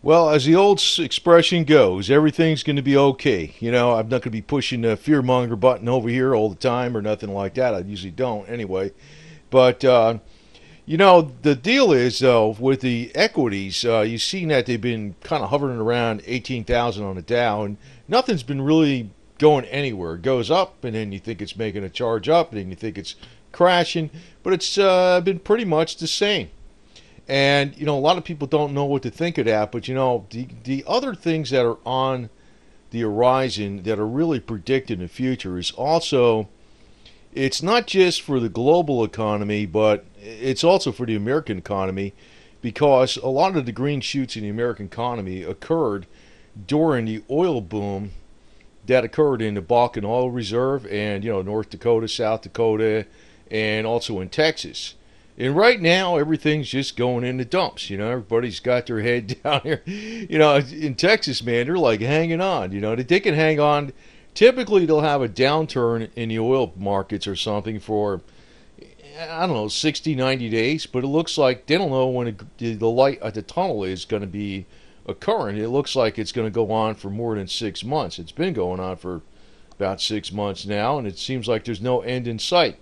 Well, as the old expression goes, everything's going to be okay. I'm not going to be pushing the fear monger button over here all the time or nothing like that. I usually don't anyway. But, the deal is, though, with the equities, you've seen that they've been kind of hovering around 18,000 on the Dow, and nothing's been really going anywhere. It goes up, and then you think it's making a charge up, and then you think it's crashing, but it's been pretty much the same. And a lot of people don't know what to think of that. But the other things that are on the horizon that are really predicted in the future is also, it's not just for the global economy, but it's also for the American economy, because a lot of the green shoots in the American economy occurred during the oil boom that occurred in the Bakken Oil Reserve and North Dakota, South Dakota, and also in Texas. And right now, everything's just going in the dumps. Everybody's got their head down here. In Texas, man, they're like hanging on. They can hang on. Typically, they'll have a downturn in the oil markets or something for, I don't know, 60, 90 days. But it looks like they don't know when the light at the tunnel is going to be occurring. It looks like it's going to go on for more than 6 months. It's been going on for about 6 months now, and it seems like there's no end in sight.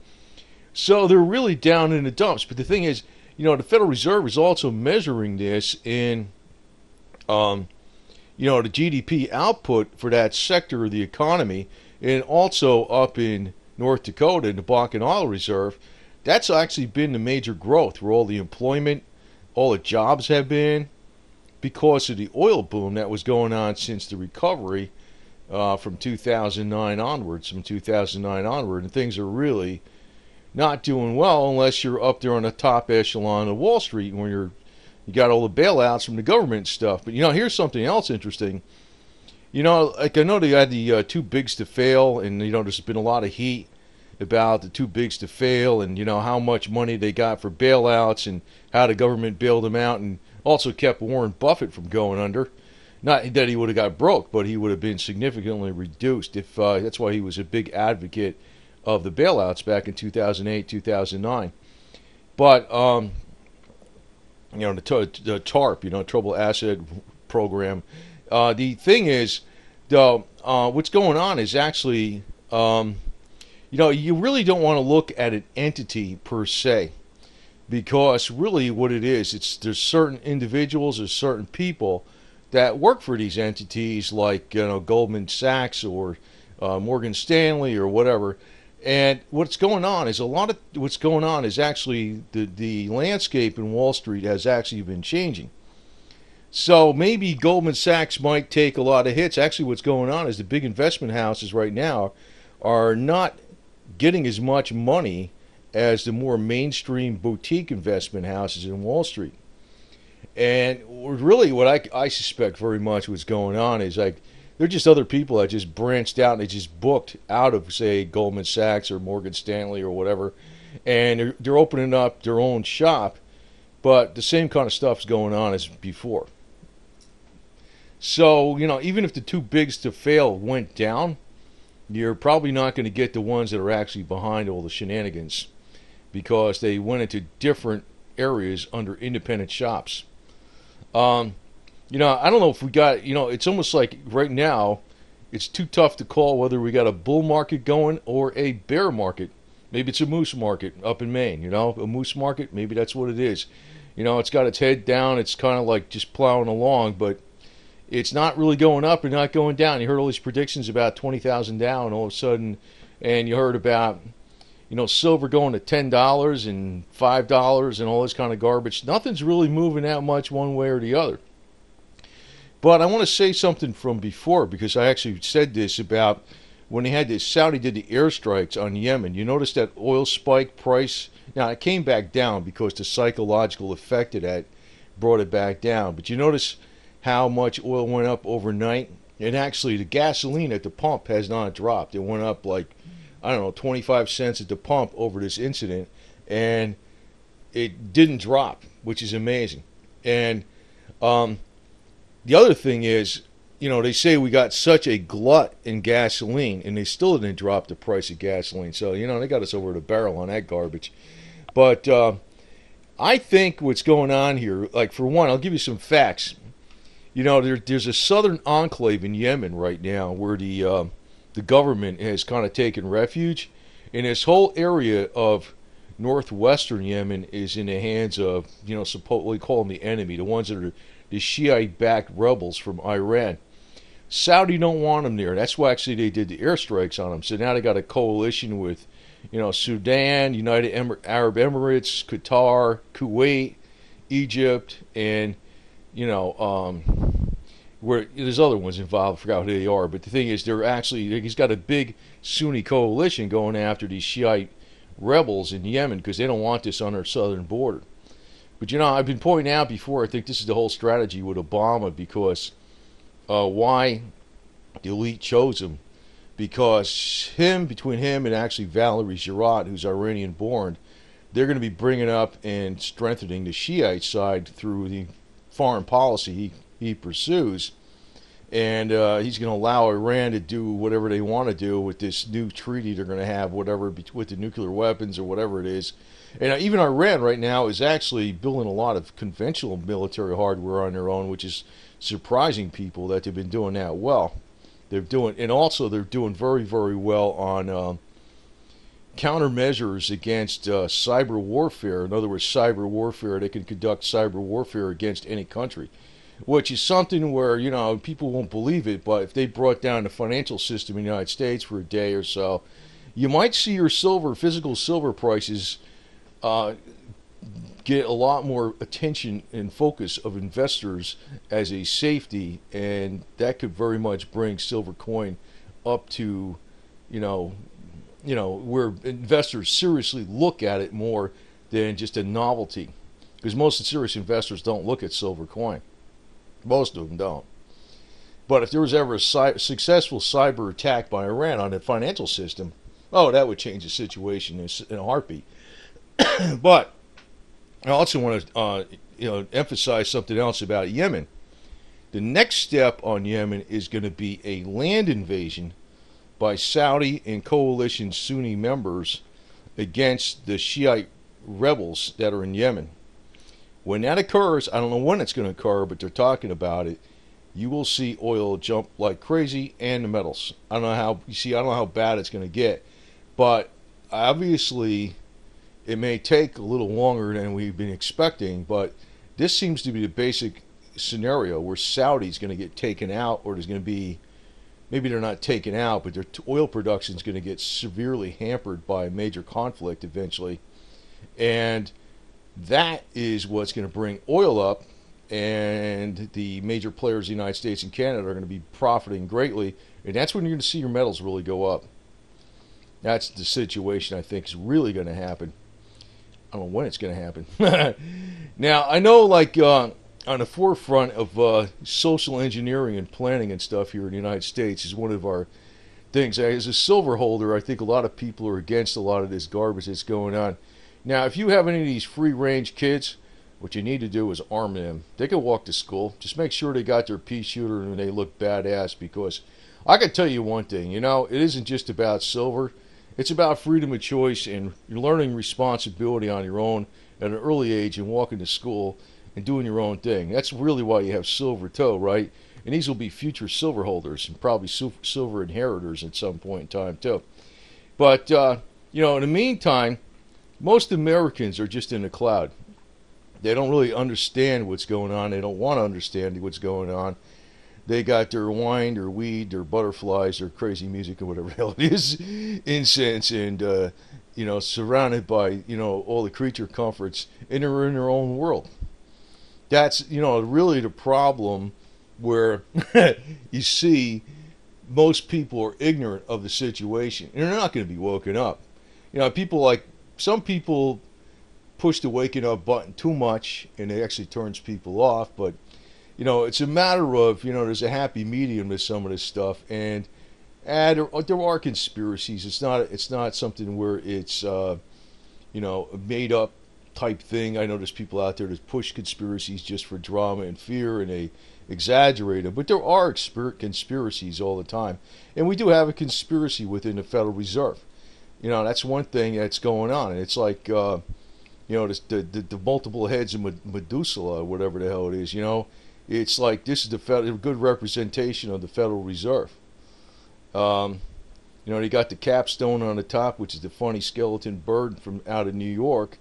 So they're really down in the dumps. But the thing is, the Federal Reserve is also measuring this in, the GDP output for that sector of the economy, and also up in North Dakota in the Bakken Oil Reserve. That's actually been the major growth, where all the employment, all the jobs have been, because of the oil boom that was going on since the recovery from 2009 onwards. And things are really not doing well unless you're up there on the top echelon of Wall Street, where you got all the bailouts from the government and stuff. But here's something else interesting. Like I know they had the too bigs to fail, and there's been a lot of heat about the too bigs to fail, and how much money they got for bailouts and how the government bailed them out, and also kept Warren Buffett from going under. Not that he would have got broke, but he would have been significantly reduced. If that's why he was a big advocate of the bailouts back in 2008, 2009. But, the TARP, Troubled Asset Program. The thing is, what's going on is actually, you really don't want to look at an entity per se, because really what it is, there's certain individuals or certain people that work for these entities, like, Goldman Sachs or Morgan Stanley or whatever. And what's going on is actually the landscape in Wall Street has actually been changing. So maybe Goldman Sachs might take a lot of hits. Actually, what's going on is the big investment houses right now are not getting as much money as the more mainstream boutique investment houses in Wall Street. And really what I suspect very much what's going on is, like, they're just other people that just branched out and they just booked out of, say, Goldman Sachs or Morgan Stanley or whatever, and they're opening up their own shop, but the same kind of stuff's going on as before. So, even if the too bigs to fail went down, you're probably not going to get the ones that are actually behind all the shenanigans, because they went into different areas under independent shops. I don't know if we got, it's almost like right now it's too tough to call whether we got a bull market going or a bear market. Maybe it's a moose market up in Maine, a moose market, maybe that's what it is. It's got its head down, it's kind of like just plowing along, but it's not really going up and not going down. You heard all these predictions about 20,000 down all of a sudden, and you heard about, silver going to $10 and $5 and all this kind of garbage. Nothing's really moving that much one way or the other. But I want to say something from before, because I actually said this about when they had this, Saudi did the airstrikes on Yemen. You notice that oil spike price? Now, it came back down because the psychological effect of that brought it back down. But you notice how much oil went up overnight? And actually, the gasoline at the pump has not dropped. It went up like, 25 cents at the pump over this incident. And it didn't drop, which is amazing. And the other thing is, they say we got such a glut in gasoline, and they still didn't drop the price of gasoline. So, they got us over the barrel on that garbage. But I think what's going on here, like, for one, I'll give you some facts. There's a southern enclave in Yemen right now where the government has kind of taken refuge, and this whole area of northwestern Yemen is in the hands of, supposedly call them the enemy, the ones that are the Shiite-backed rebels from Iran. Saudi don't want them there. That's why actually they did the airstrikes on them. So now they got a coalition with, Sudan, United Arab Emirates, Qatar, Kuwait, Egypt, and where there's other ones involved. I forgot who they are, but the thing is, he's got a big Sunni coalition going after these Shiite rebels in Yemen because they don't want this on their southern border. But I've been pointing out before, I think this is the whole strategy with Obama, because why the elite chose him. Because between him and actually Valerie Jarrett, who's Iranian born, they're going to be bringing up and strengthening the Shiite side through the foreign policy he pursues. And he's going to allow Iran to do whatever they want to do with this new treaty they're going to have, whatever, with the nuclear weapons or whatever it is. And even Iran right now is actually building a lot of conventional military hardware on their own, which is surprising people that they've been doing that well. They're doing very, very well on countermeasures against cyber warfare. In other words, cyber warfare. They can conduct cyber warfare against any country, which is something where, people won't believe it, but if they brought down the financial system in the United States for a day or so, you might see your physical silver prices get a lot more attention and focus of investors as a safety, and that could very much bring silver coin up to, where investors seriously look at it more than just a novelty, because most serious investors don't look at silver coin. Most of them don't. But if there was ever a successful cyber attack by Iran on the financial system, that would change the situation in a heartbeat. But I also want to emphasize something else about Yemen. The next step on Yemen is going to be a land invasion by Saudi and coalition Sunni members against the Shiite rebels that are in Yemen. When that occurs, I don't know when it's going to occur, but they're talking about it. You will see oil jump like crazy, and the metals. I don't know how bad it's going to get, but obviously it may take a little longer than we've been expecting. But this seems to be the basic scenario where Saudi's going to get taken out, or there's going to be, maybe they're not taken out, but their oil production is going to get severely hampered by a major conflict eventually, and that is what's going to bring oil up, and the major players in the United States and Canada are going to be profiting greatly, and that's when you're going to see your metals really go up. That's the situation I think is really going to happen. I don't know when it's going to happen. Now, I know, on the forefront of social engineering and planning and stuff here in the United States is one of our things. As a silver holder, I think a lot of people are against a lot of this garbage that's going on. Now, if you have any of these free-range kids, what you need to do is arm them. They can walk to school. Just make sure they got their pea shooter and they look badass, because I can tell you one thing, it isn't just about silver. It's about freedom of choice, and you're learning responsibility on your own at an early age and walking to school and doing your own thing. That's really why you have silver toe, right? And these will be future silver holders and probably silver inheritors at some point in time, too. But, in the meantime, most Americans are just in a cloud. They don't really understand what's going on. They don't want to understand what's going on. They got their wine, their weed, their butterflies, their crazy music, or whatever the hell it is, incense, and, surrounded by, all the creature comforts, and they're in their own world. That's, really the problem, where you see most people are ignorant of the situation, and they're not going to be woken up. Some people push the waking up button too much, and it actually turns people off. But it's a matter of, there's a happy medium to some of this stuff, and there are conspiracies. It's not something where it's a made up type thing. I know there's people out there that push conspiracies just for drama and fear, and they exaggerate them. But there are conspiracies all the time, and we do have a conspiracy within the Federal Reserve. That's one thing that's going on. And it's like, the multiple heads of Medusa, whatever the hell it is, It's like this is a good representation of the Federal Reserve. Um, they got the capstone on the top, which is the funny skeleton bird from out of New York,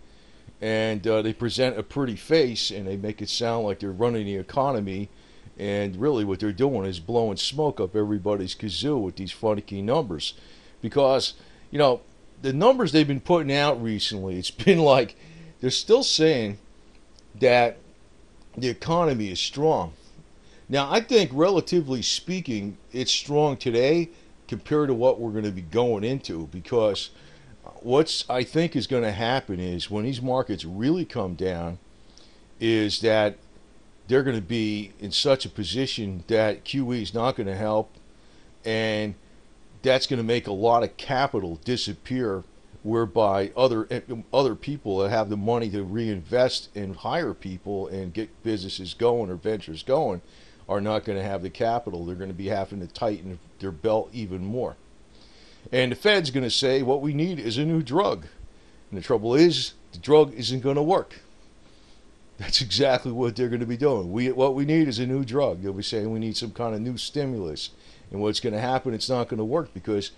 and they present a pretty face, and they make it sound like they're running the economy, and really what they're doing is blowing smoke up everybody's kazoo with these funky numbers, because the numbers they've been putting out recently, it's been like they're still saying that the economy is strong. Now, I think, relatively speaking, it's strong today compared to what we're going to be going into, because what's I think is going to happen is when these markets really come down, is that they're going to be in such a position that QE is not going to help, and that's going to make a lot of capital disappear, whereby other people that have the money to reinvest and hire people and get businesses going or ventures going are not going to have the capital. They're going to be having to tighten their belt even more. And the Fed's going to say what we need is a new drug. And the trouble is, the drug isn't going to work. That's exactly what they're going to be doing. What we need is a new drug. They'll be saying we need some kind of new stimulus. And what's going to happen, it's not going to work, because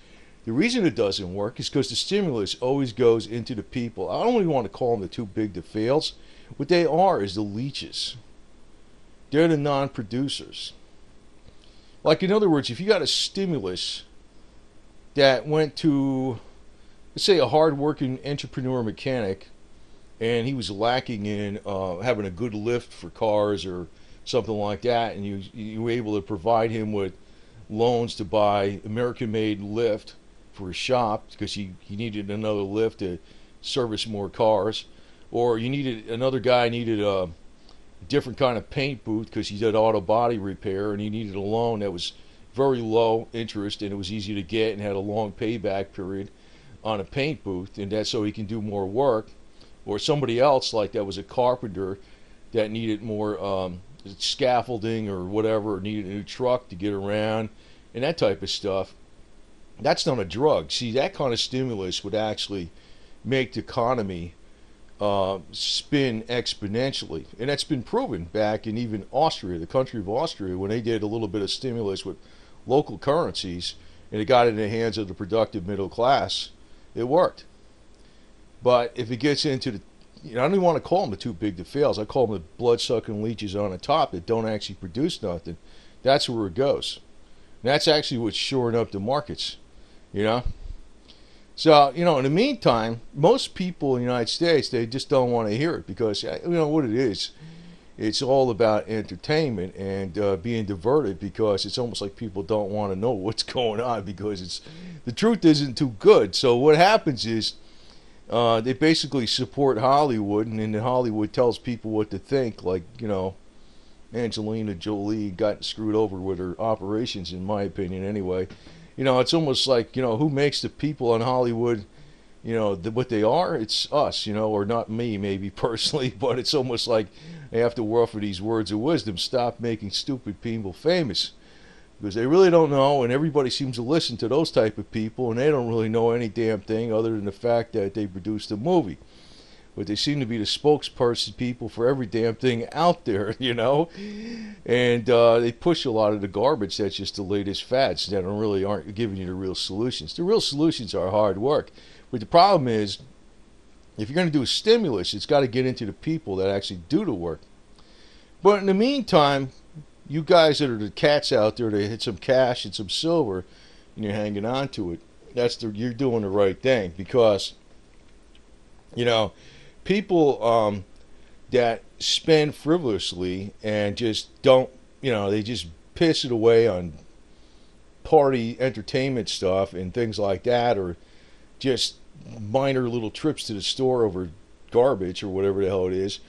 the reason it doesn't work is because the stimulus always goes into the people. I don't even want to call them the too big to fails. What they are is the leeches. They're the non-producers. Like, in other words, if you got a stimulus that went to, let's say, a hard-working entrepreneur mechanic, and he was lacking in having a good lift for cars or something like that, and you were able to provide him with loans to buy American-made lift for his shop because he needed another lift to service more cars, or another guy needed a different kind of paint booth because he did auto body repair, and he needed a loan that was very low interest and it was easy to get and had a long payback period on a paint booth, and that's so he can do more work. Or somebody else, like that was a carpenter that needed more scaffolding or whatever, or needed a new truck to get around and that type of stuff. That's not a drug. See, that kind of stimulus would actually make the economy spin exponentially. And that's been proven back in even Austria, the country of Austria, when they did a little bit of stimulus with local currencies and it got in the hands of the productive middle class. It worked. But if it gets into the, I don't even want to call them the too big to fails. I call them the blood-sucking leeches on the top that don't actually produce nothing. That's where it goes. And that's actually what's shoring up the markets, So, in the meantime, most people in the United States, they just don't want to hear it because, what it is. It's all about entertainment and being diverted, because it's almost like people don't want to know what's going on because the truth isn't too good. So what happens is they basically support Hollywood, and then Hollywood tells people what to think. Like, Angelina Jolie got screwed over with her operations, in my opinion, anyway. It's almost like, who makes the people in Hollywood, what they are? It's us, or not me, maybe personally, but it's almost like they have to offer these words of wisdom. Stop making stupid people famous, because they really don't know, and everybody seems to listen to those type of people, and they don't really know any damn thing other than the fact that they produced a movie. But they seem to be the spokesperson people for every damn thing out there, and they push a lot of the garbage that's just the latest fads that aren't giving you the real solutions. The real solutions are hard work. But the problem is, if you're going to do a stimulus, it's got to get into the people that actually do the work. But in the meantime, you guys that are the cats out there, they hit some cash and some silver, and you're hanging on to it. You're doing the right thing, because, people that spend frivolously and just don't, they just piss it away on party entertainment stuff and things like that, or just minor little trips to the store over garbage or whatever the hell it is.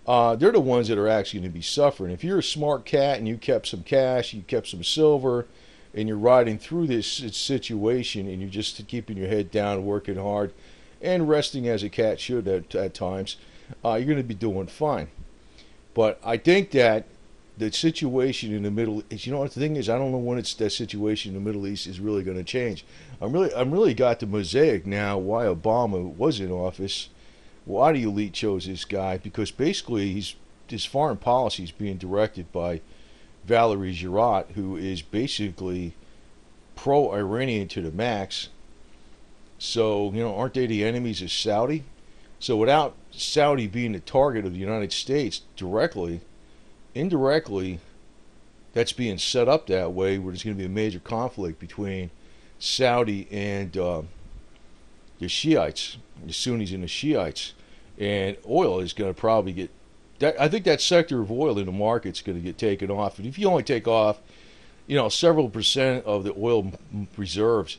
They're the ones that are actually going to be suffering. If you're a smart cat and you kept some cash, you kept some silver, and you're riding through this situation, and you're just keeping your head down, working hard, and resting as a cat should at times, you're going to be doing fine. But I think that the situation in the Middle East, what the thing is, I don't know when that situation in the Middle East is really going to change. I'm really got the mosaic now why Obama was in office, why the elite chose this guy, because basically he's this foreign policy is being directed by Valerie Jarrett, who is basically pro-Iranian to the max. So, aren't they the enemies of Saudi? So without Saudi being the target of the United States directly, indirectly, that's being set up that way where there's going to be a major conflict between Saudi and the Shiites, the Sunnis and the Shiites. And oil is going to probably get... I think that sector of oil in the market's going to get taken off. And if you only take off, several percent of the oil reserves,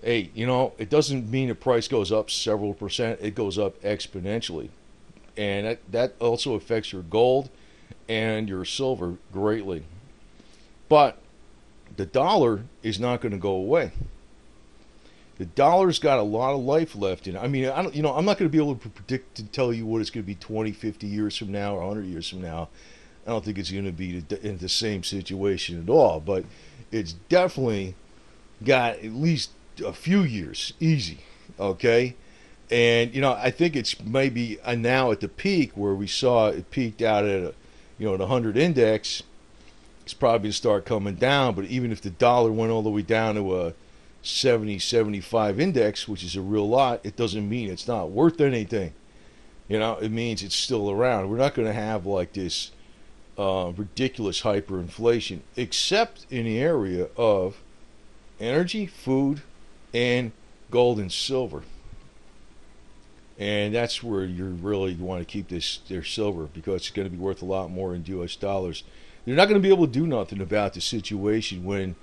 hey, it doesn't mean the price goes up several percent. It goes up exponentially. And that also affects your gold and your silver greatly. But the dollar is not going to go away. The dollar's got a lot of life left in it. I mean, I'm not going to be able to predict and tell you what it's going to be 20, 50 years from now or 100 years from now. I don't think it's going to be in the same situation at all. But it's definitely got at least a few years easy, okay? And, I think it's maybe now at the peak where we saw it peaked out at, the 100 index. It's probably going to start coming down. But even if the dollar went all the way down to a 70, 75 index, which is a real lot, it doesn't mean it's not worth anything. It means it's still around. We're not going to have like this ridiculous hyperinflation, except in the area of energy, food, and gold and silver. And that's where you really want to keep their silver, because it's going to be worth a lot more in US dollars. They're not going to be able to do nothing about the situation when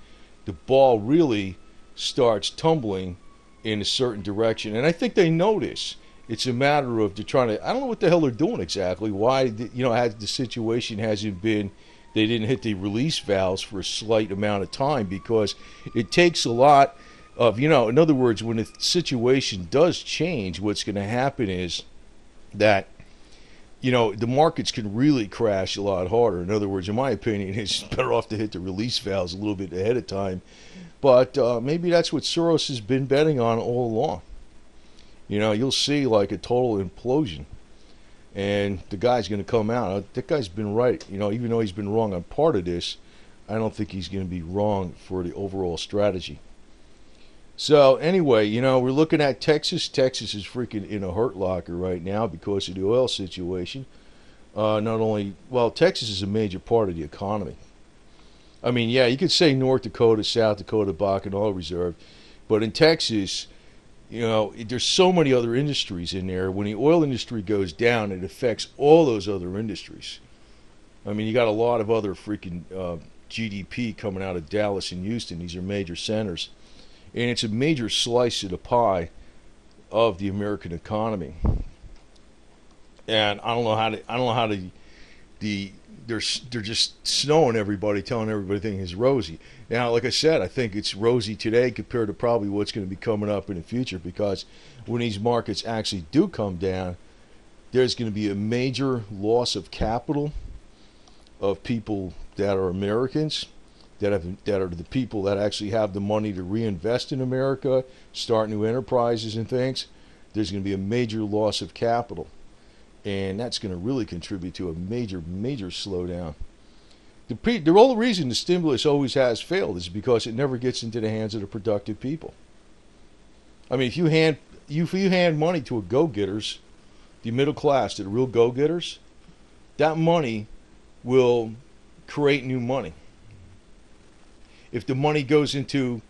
the ball really starts tumbling in a certain direction. And I think they know this. It's a matter of they're trying to... I don't know what the hell they're doing exactly. Why, the situation hasn't been... They didn't hit the release valves for a slight amount of time, because it takes a lot of... in other words, when the situation does change, what's going to happen is that the markets can really crash a lot harder. In other words, in my opinion, it's better off to hit the release valves a little bit ahead of time. But maybe that's what Soros has been betting on all along. You'll see like a total implosion. And the guy's going to come out. That guy's been right. Even though he's been wrong on part of this, I don't think he's going to be wrong for the overall strategy. So anyway, we're looking at Texas. Texas is freaking in a hurt locker right now because of the oil situation. Texas is a major part of the economy. I mean, yeah, you could say North Dakota, South Dakota, Bakken Oil Reserve, but in Texas, there's so many other industries in there. When the oil industry goes down, it affects all those other industries. I mean, you got a lot of other freaking GDP coming out of Dallas and Houston. These are major centers. And it's a major slice of the pie of the American economy. And I don't know how they're just snowing everybody, telling everybody things is rosy. Now, like I said, I think it's rosy today compared to probably what's going to be coming up in the future, because when these markets actually do come down, there's going to be a major loss of capital of people that are Americans, that are the people that actually have the money to reinvest in America, start new enterprises and things. There's going to be a major loss of capital. And that's going to really contribute to a major, major slowdown. The whole reason the stimulus always has failed is because it never gets into the hands of the productive people. I mean, if you hand money to a go-getters, the middle class, to the real go-getters, that money will create new money. If the money goes into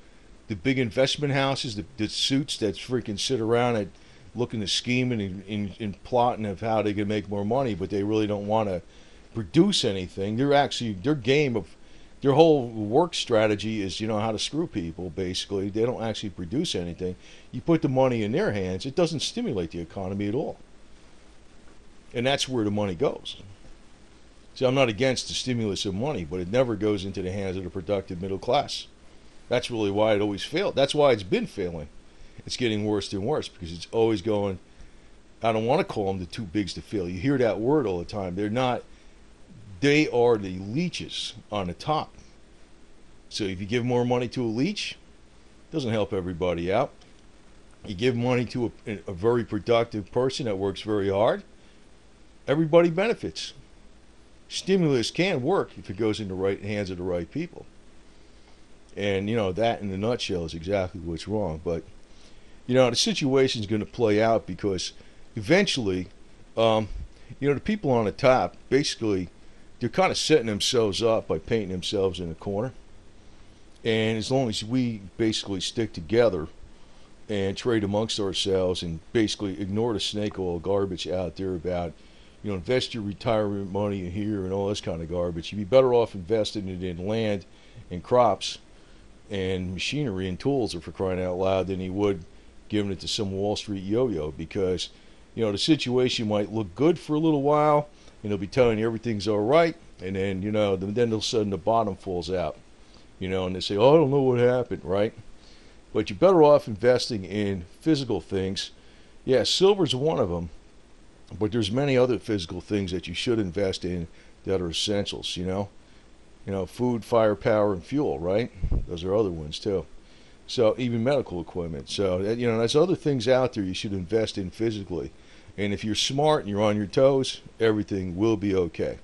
the big investment houses, the suits that freaking sit around at looking to scheme and plotting of how they can make more money, but they really don't want to produce anything. Their whole work strategy is how to screw people. Basically, they don't actually produce anything. You put the money in their hands, it doesn't stimulate the economy at all, and that's where the money goes. So I'm not against the stimulus of money, but it never goes into the hands of the productive middle class. That's really why it always failed. That's why it's been failing. It's getting worse and worse because it's always going... I don't want to call them the too bigs to fail. You hear that word all the time. They're not... They are the leeches on the top. So if you give more money to a leech, it doesn't help everybody out. You give money to a very productive person that works very hard, everybody benefits. stimulus can work if it goes in the right hands of the right people. And that in a nutshell is exactly what's wrong. But the situation is going to play out because eventually, the people on the top basically they're kind of setting themselves up by painting themselves in a corner. And as long as we basically stick together and trade amongst ourselves and basically ignore the snake oil garbage out there about, invest your retirement money in here and all this kind of garbage, you'd be better off investing it in land and crops and machinery and tools, or for crying out loud, than he would giving it to some Wall Street yo-yo. Because the situation might look good for a little while and they'll be telling you everything's all right, and then then all of a sudden the bottom falls out, and they say, oh, I don't know what happened, right? But you're better off investing in physical things. Yeah, silver's one of them, but there's many other physical things that you should invest in that are essentials. Food, firepower, and fuel, right? Those are other ones too. So even medical equipment. So there's other things out there you should invest in physically. And if you're smart and you're on your toes, everything will be okay.